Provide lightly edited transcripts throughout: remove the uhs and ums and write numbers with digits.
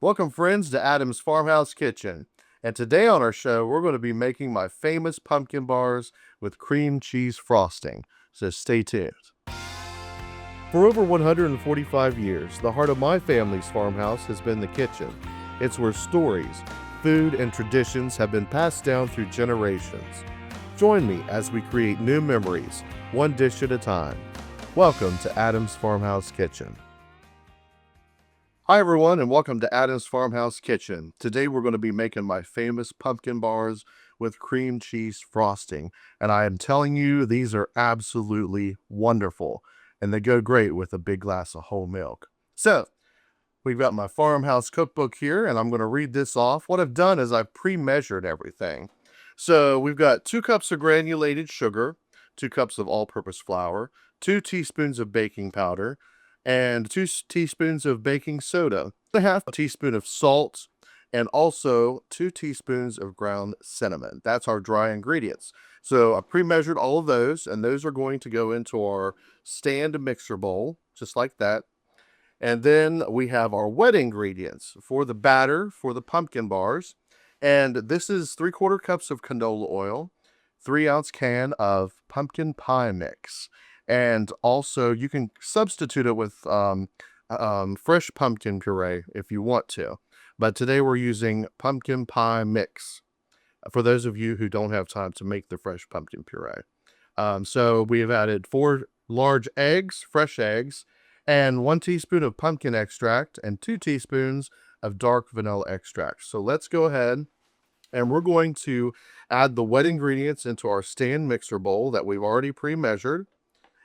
Welcome, friends, to Adam's Farmhouse Kitchen. And today on our show, we're going to be making my famous pumpkin bars with cream cheese frosting. So stay tuned. For over 145 years, the heart of my family's farmhouse has been the kitchen. It's where stories, food, and traditions have been passed down through generations. Join me as we create new memories, one dish at a time. Welcome to Adam's Farmhouse Kitchen. Hi everyone, and welcome to Adam's Farmhouse Kitchen. Today we're going to be making my famous pumpkin bars with cream cheese frosting. And I am telling you, these are absolutely wonderful. And they go great with a big glass of whole milk. So, we've got my farmhouse cookbook here, and I'm going to read this off. What I've done is I've pre-measured everything. So, we've got 2 cups of granulated sugar, 2 cups of all-purpose flour, 2 teaspoons of baking powder, and 2 teaspoons of baking soda, a half a teaspoon of salt, and also 2 teaspoons of ground cinnamon. That's our dry ingredients. So I pre-measured all of those, and those are going to go into our stand mixer bowl, just like that. And then we have our wet ingredients for the batter for the pumpkin bars. And this is 3/4 cups of canola oil, 3-ounce can of pumpkin pie mix. And also, you can substitute it with fresh pumpkin puree if you want to. But today we're using pumpkin pie mix for those of you who don't have time to make the fresh pumpkin puree. So we have added 4 large eggs, fresh eggs, and 1 teaspoon of pumpkin extract and 2 teaspoons of dark vanilla extract. So let's go ahead and we're going to add the wet ingredients into our stand mixer bowl that we've already pre-measured.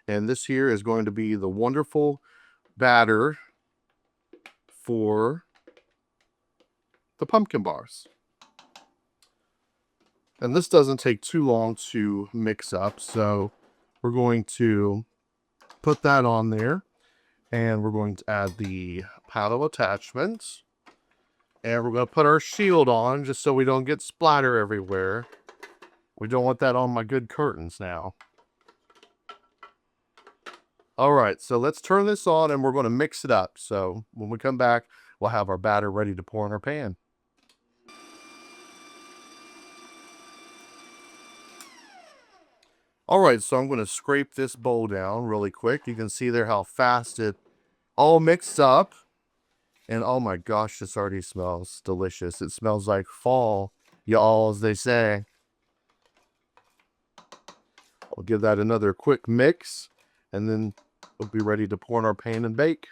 And this here is going to be the wonderful batter for the pumpkin bars. And this doesn't take too long to mix up, so we're going to put that on there. And we're going to add the paddle attachments. And we're going to put our shield on just so we don't get splatter everywhere. We don't want that on my good curtains now. All right, so let's turn this on and we're going to mix it up. So when we come back, we'll have our batter ready to pour in our pan. All right, so I'm going to scrape this bowl down really quick. You can see there how fast it all mixed up. And oh my gosh, this already smells delicious. It smells like fall, y'all, as they say. I'll give that another quick mix, and then we'll be ready to pour in our pan and bake.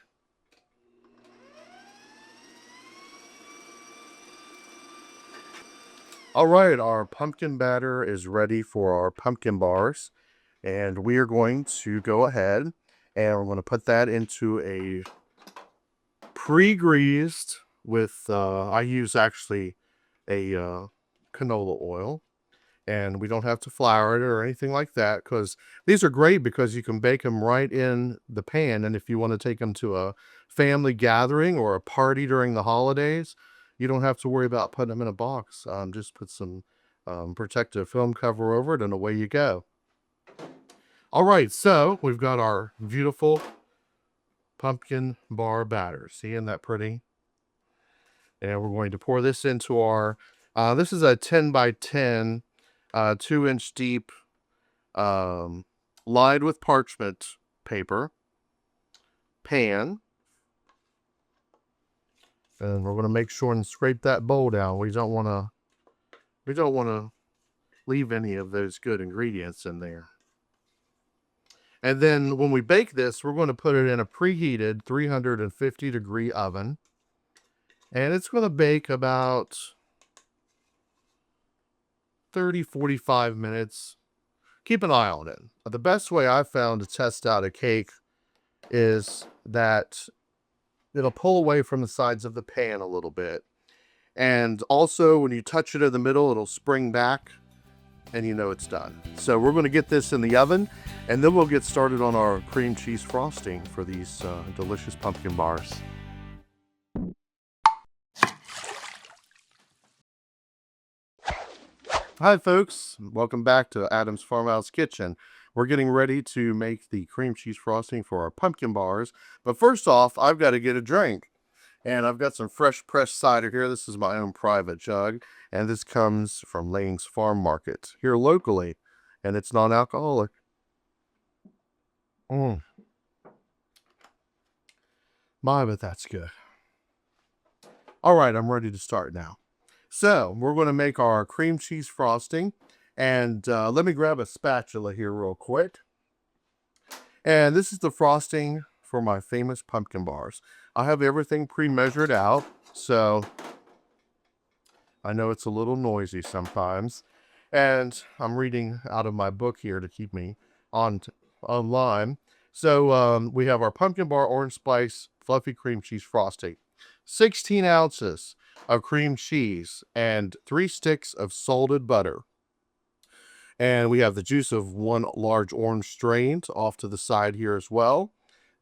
All right, our pumpkin batter is ready for our pumpkin bars. And we are going to go ahead and we're going to put that into a pre-greased with, I use actually a canola oil. And we don't have to flour it or anything like that, because these are great because you can bake them right in the pan. And if you want to take them to a family gathering or a party during the holidays, you don't have to worry about putting them in a box. Just put some protective film cover over it and away you go. All right, so we've got our beautiful pumpkin bar batter. See, isn't that pretty? And we're going to pour this into our, this is a 10 by 10 2-inch deep, lined with parchment paper pan. And we're going to make sure and scrape that bowl down. We don't want to leave any of those good ingredients in there. And then when we bake this, we're going to put it in a preheated 350-degree oven. And it's going to bake about 30-45 minutes. Keep an eye on it. The best way I've found to test out a cake is that it'll pull away from the sides of the pan a little bit. And also when you touch it in the middle, it'll spring back and you know it's done. So we're going to get this in the oven and then we'll get started on our cream cheese frosting for these delicious pumpkin bars. Hi folks, welcome back to Adam's Farmhouse Kitchen. We're getting ready to make the cream cheese frosting for our pumpkin bars. But first off, I've got to get a drink. And I've got some fresh pressed cider here. This is my own private jug. And this comes from Lane's Farm Market here locally. And it's non-alcoholic. My, but that's good. All right, I'm ready to start now. So we're going to make our cream cheese frosting. And let me grab a spatula here real quick. And this is the frosting for my famous pumpkin bars. I have everything pre-measured out, so I know it's a little noisy sometimes. And I'm reading out of my book here to keep me online. So we have our pumpkin bar orange spice fluffy cream cheese frosting. 16 ounces of cream cheese and 3 sticks of salted butter. And we have the juice of 1 large orange strained off to the side here as well.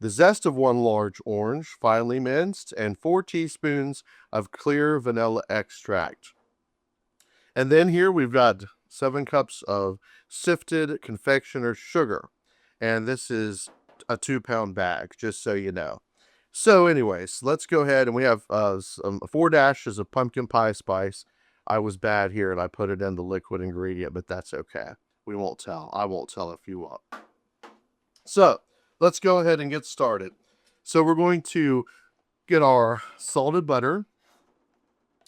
The zest of 1 large orange, finely minced, and 4 teaspoons of clear vanilla extract. And then here we've got 7 cups of sifted confectioner's sugar. And this is a 2-pound bag, just so you know. So anyways, let's go ahead, and we have 4 dashes of pumpkin pie spice. I was bad here and I put it in the liquid ingredient, but that's okay. We won't tell. I won't tell if you want. So let's go ahead and get started. So we're going to get our salted butter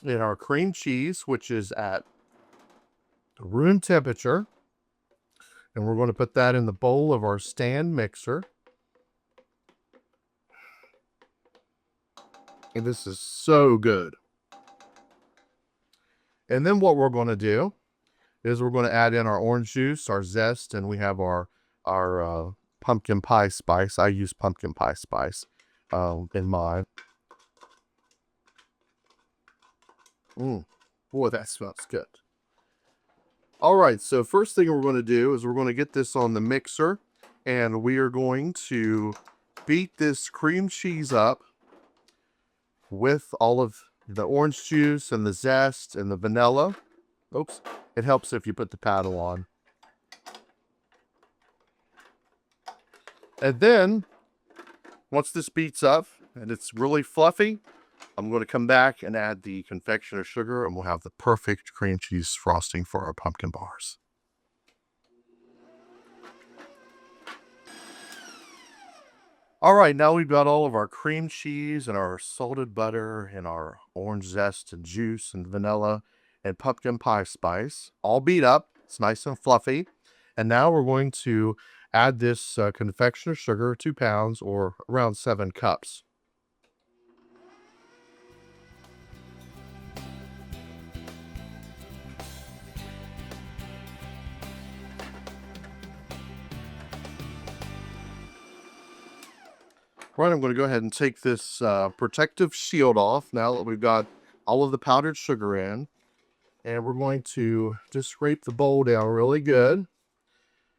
and our cream cheese, which is at room temperature. And we're going to put that in the bowl of our stand mixer. And this is so good. And then what we're going to do is we're going to add in our orange juice, our zest, and we have our pumpkin pie spice. I use pumpkin pie spice in mine. Boy, that smells good. All right, so first thing we're going to do is we're going to get this on the mixer, and we are going to beat this cream cheese up with all of the orange juice and the zest and the vanilla. Oops, it helps if you put the paddle on. And then, once this beats up and it's really fluffy, I'm going to come back and add the confectioner's sugar, and we'll have the perfect cream cheese frosting for our pumpkin bars. All right, now we've got all of our cream cheese and our salted butter and our orange zest and juice and vanilla and pumpkin pie spice all beat up. It's nice and fluffy. And now we're going to add this confectioner's sugar, 2 pounds or around 7 cups. Right, I'm going to go ahead and take this protective shield off now that we've got all of the powdered sugar in. And we're going to just scrape the bowl down really good.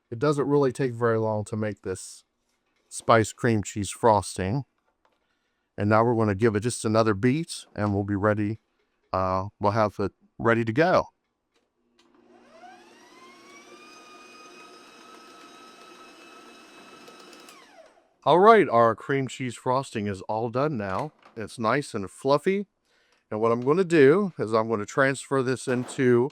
It doesn't really take very long to make this spiced cream cheese frosting. And now we're going to give it just another beat, and we'll be ready. We'll have it ready to go. All right, our cream cheese frosting is all done now. It's nice and fluffy. And what I'm going to do is I'm going to transfer this into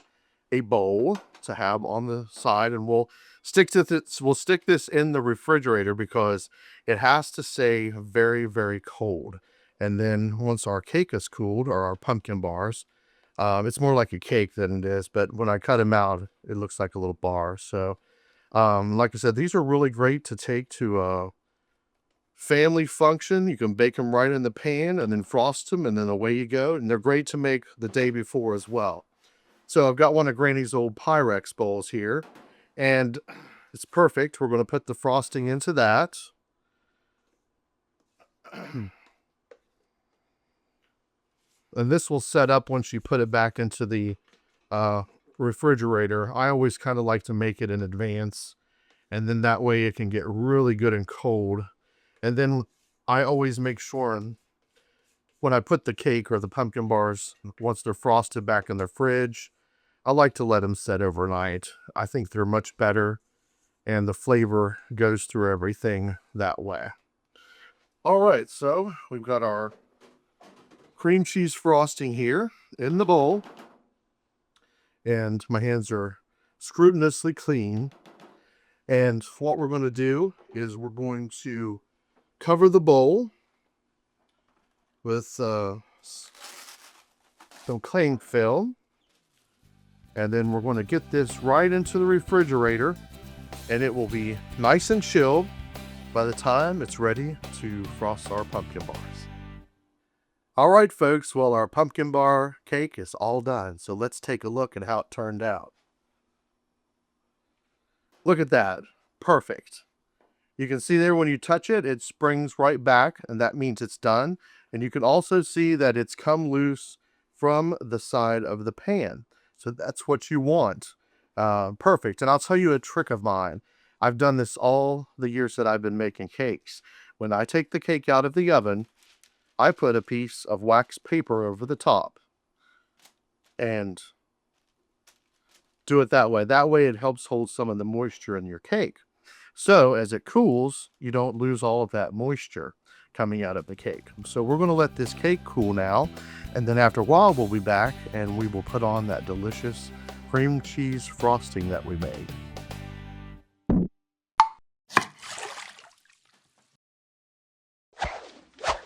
a bowl to have on the side, and we'll stick this in the refrigerator because it has to stay very, very cold. And then once our cake is cooled, or our pumpkin bars, it's more like a cake than it is, but when I cut them out, it looks like a little bar. So like I said, these are really great to take to a family function. You can bake them right in the pan and then frost them, and then away you go. And they're great to make the day before as well. So I've got one of Granny's old Pyrex bowls here, and it's perfect. We're going to put the frosting into that. And this will set up once you put it back into the refrigerator. I always kind of like to make it in advance, and then that way it can get really good and cold. And then I always make sure when I put the cake or the pumpkin bars, once they're frosted back in the fridge, I like to let them set overnight. I think they're much better, and the flavor goes through everything that way. All right, so we've got our cream cheese frosting here in the bowl. And my hands are scrupulously clean. And what we're going to do is we're going to cover the bowl with some cling film. And then we're going to get this right into the refrigerator, and it will be nice and chilled by the time it's ready to frost our pumpkin bars. All right, folks, well, our pumpkin bar cake is all done. So let's take a look at how it turned out. Look at that. Perfect. You can see there when you touch it, it springs right back, and that means it's done. And you can also see that it's come loose from the side of the pan. So that's what you want. Perfect. And I'll tell you a trick of mine. I've done this all the years that I've been making cakes. When I take the cake out of the oven, I put a piece of wax paper over the top and do it that way. That way it helps hold some of the moisture in your cake. So as it cools, you don't lose all of that moisture coming out of the cake. So we're going to let this cake cool now. And then after a while, we'll be back and we will put on that delicious cream cheese frosting that we made.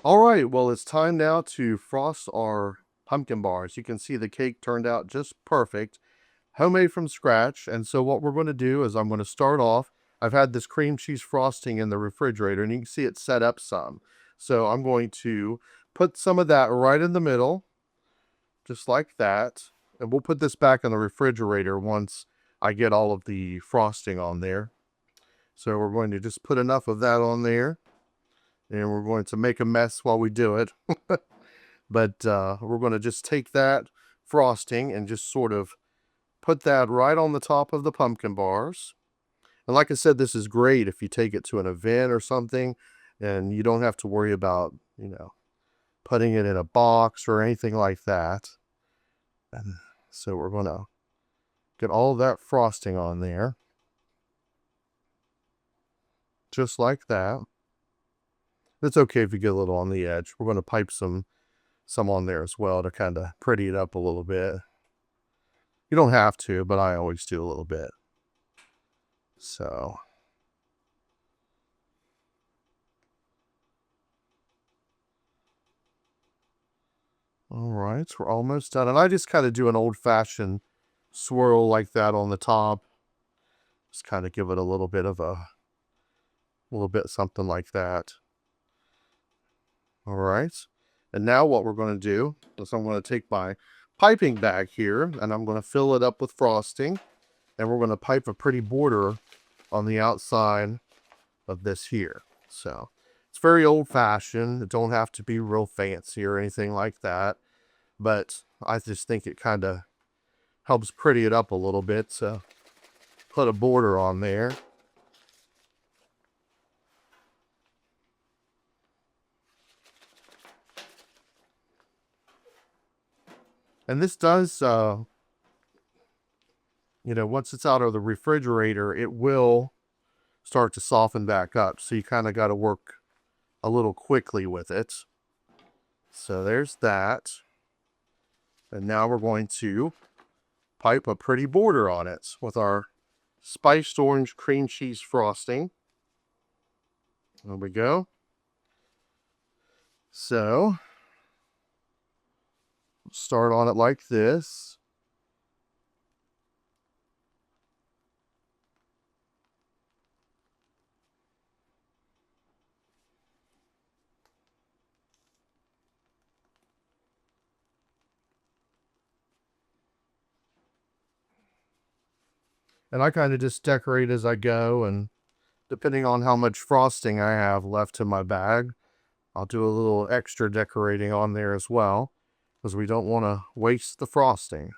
All right, well, it's time now to frost our pumpkin bars. You can see the cake turned out just perfect, homemade from scratch. And so what we're going to do is I'm going to start off. I've had this cream cheese frosting in the refrigerator, and you can see it set up some. So I'm going to put some of that right in the middle, just like that. And we'll put this back in the refrigerator once I get all of the frosting on there. So we're going to just put enough of that on there. And we're going to make a mess while we do it. But we're going to just take that frosting and just sort of put that right on the top of the pumpkin bars. And like I said, this is great if you take it to an event or something, and you don't have to worry about, putting it in a box or anything like that. And so we're going to get all that frosting on there. Just like that. It's okay if you get a little on the edge. We're going to pipe some on there as well to kind of pretty it up a little bit. You don't have to, but I always do a little bit. So. All right, we're almost done. And I just kind of do an old-fashioned swirl like that on the top. Just kind of give it a little bit something like that. All right. And now what we're going to do is I'm going to take my piping bag here and I'm going to fill it up with frosting. And we're going to pipe a pretty border on the outside of this here. So it's very old-fashioned. It don't have to be real fancy or anything like that. But I just think it kind of helps pretty it up a little bit. So put a border on there. And this does, once it's out of the refrigerator, it will start to soften back up. So you kind of got to work a little quickly with it. So there's that. And now we're going to pipe a pretty border on it with our spiced orange cream cheese frosting. There we go. So start on it like this. And I kind of just decorate as I go, and depending on how much frosting I have left in my bag, I'll do a little extra decorating on there as well, because we don't want to waste the frosting.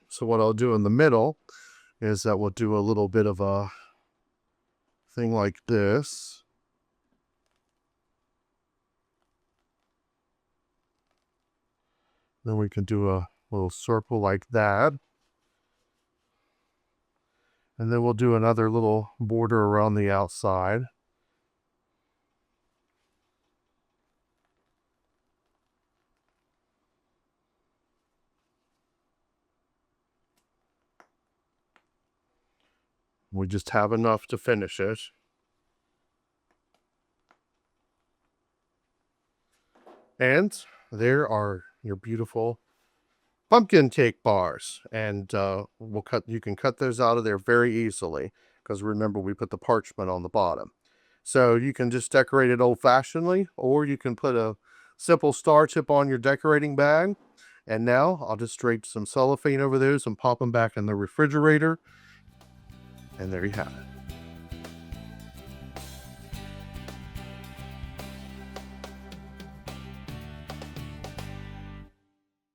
So what I'll do in the middle is that we'll do a little bit of a thing like this. Then we can do a little circle like that. And then we'll do another little border around the outside. We just have enough to finish it. And there are your beautiful pumpkin cake bars. And you can cut those out of there very easily, because remember, we put the parchment on the bottom. So you can just decorate it old-fashionedly, or you can put a simple star tip on your decorating bag. And now I'll just drape some cellophane over those and pop them back in the refrigerator. And there you have it.